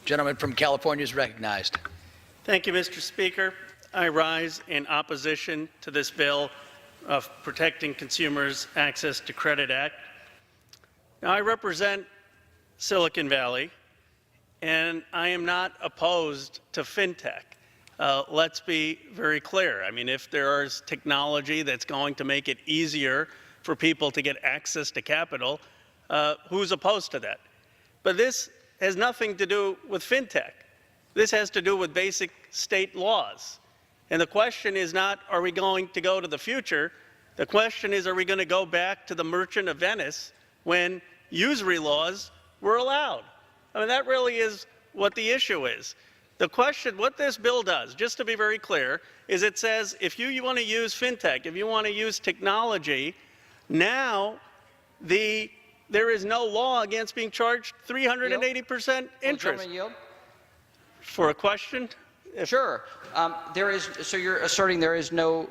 Gentleman from California is recognized. Thank you, Mr. Speaker. I rise in opposition to this bill of Protecting Consumers' Access to Credit Act. Now, I represent Silicon Valley, and I am not opposed to fintech. Let's be very clear. I mean, if there is technology that's going to make it easier for people to get access to capital, who's opposed to that? But this has nothing to do with fintech. This has to do with basic state laws. And the question is not, are we going to go to the future? The question is, are we going to go back to the Merchant of Venice when usury laws were allowed? I mean, that really is what the issue is. The question, what this bill does, just to be very clear, is it says if you want to use fintech, if you want to use technology, now there is no law against being charged 380% interest. Yield? For a question? Sure. There is. So you're asserting there is no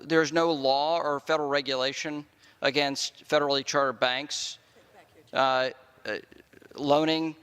law or federal regulation against federally chartered banks loaning,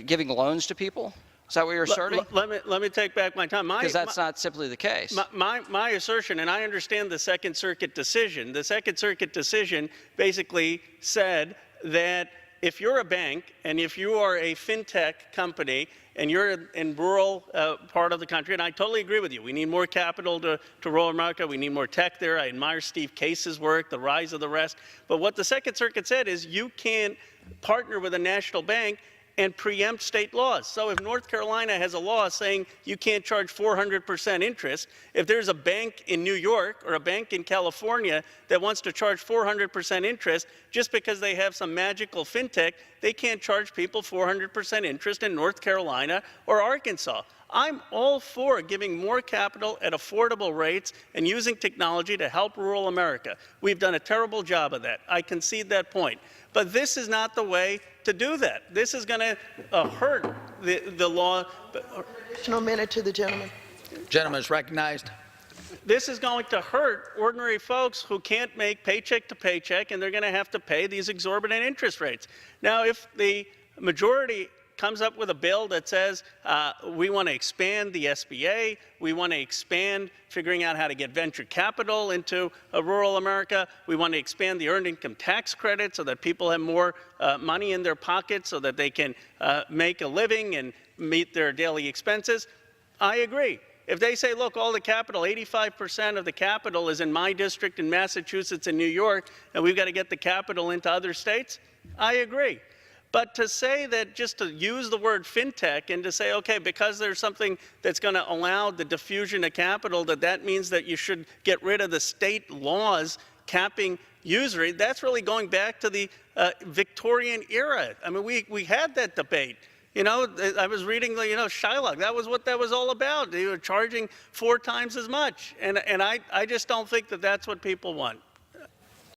giving loans to people? Is that what you're asserting? Let me take back my time. Because that's not simply the case. My assertion, and I understand the Second Circuit decision. The Second Circuit decision basically said that if you're a bank and if you are a fintech company and you're in rural part of the country, and I totally agree with you, we need more capital to rural America, we need more tech there. I admire Steve Case's work, the rise of the rest. But what the Second Circuit said is you can't partner with a national bank and preempt state laws. So if North Carolina has a law saying you can't charge 400% interest, if there's a bank in New York or a bank in California that wants to charge 400% interest, just because they have some magical fintech, they can't charge people 400% interest in North Carolina or Arkansas. I'm all for giving more capital at affordable rates and using technology to help rural America. We've done a terrible job of that. I concede that point. But this is not the way to do that. This is going to hurt the law. Additional minute to the gentleman. Gentleman is recognized. This is going to hurt ordinary folks who can't make paycheck to paycheck, and they're going to have to pay these exorbitant interest rates. Now, if the majority comes up with a bill that says we want to expand the SBA, we want to expand figuring out how to get venture capital into rural America, we want to expand the earned income tax credit so that people have more money in their pockets so that they can make a living and meet their daily expenses, I agree. If they say, look, all the capital, 85% of the capital is in my district in Massachusetts and New York, and we've got to get the capital into other states, I agree. But to say that, just to use the word fintech and to say, okay, because there's something that's going to allow the diffusion of capital, that means that you should get rid of the state laws capping usury, that's really going back to the Victorian era. I mean, we had that debate. You know, I was reading the, Shylock. That was what that was all about. They were charging 4 times as much. And I just don't think that that's what people want.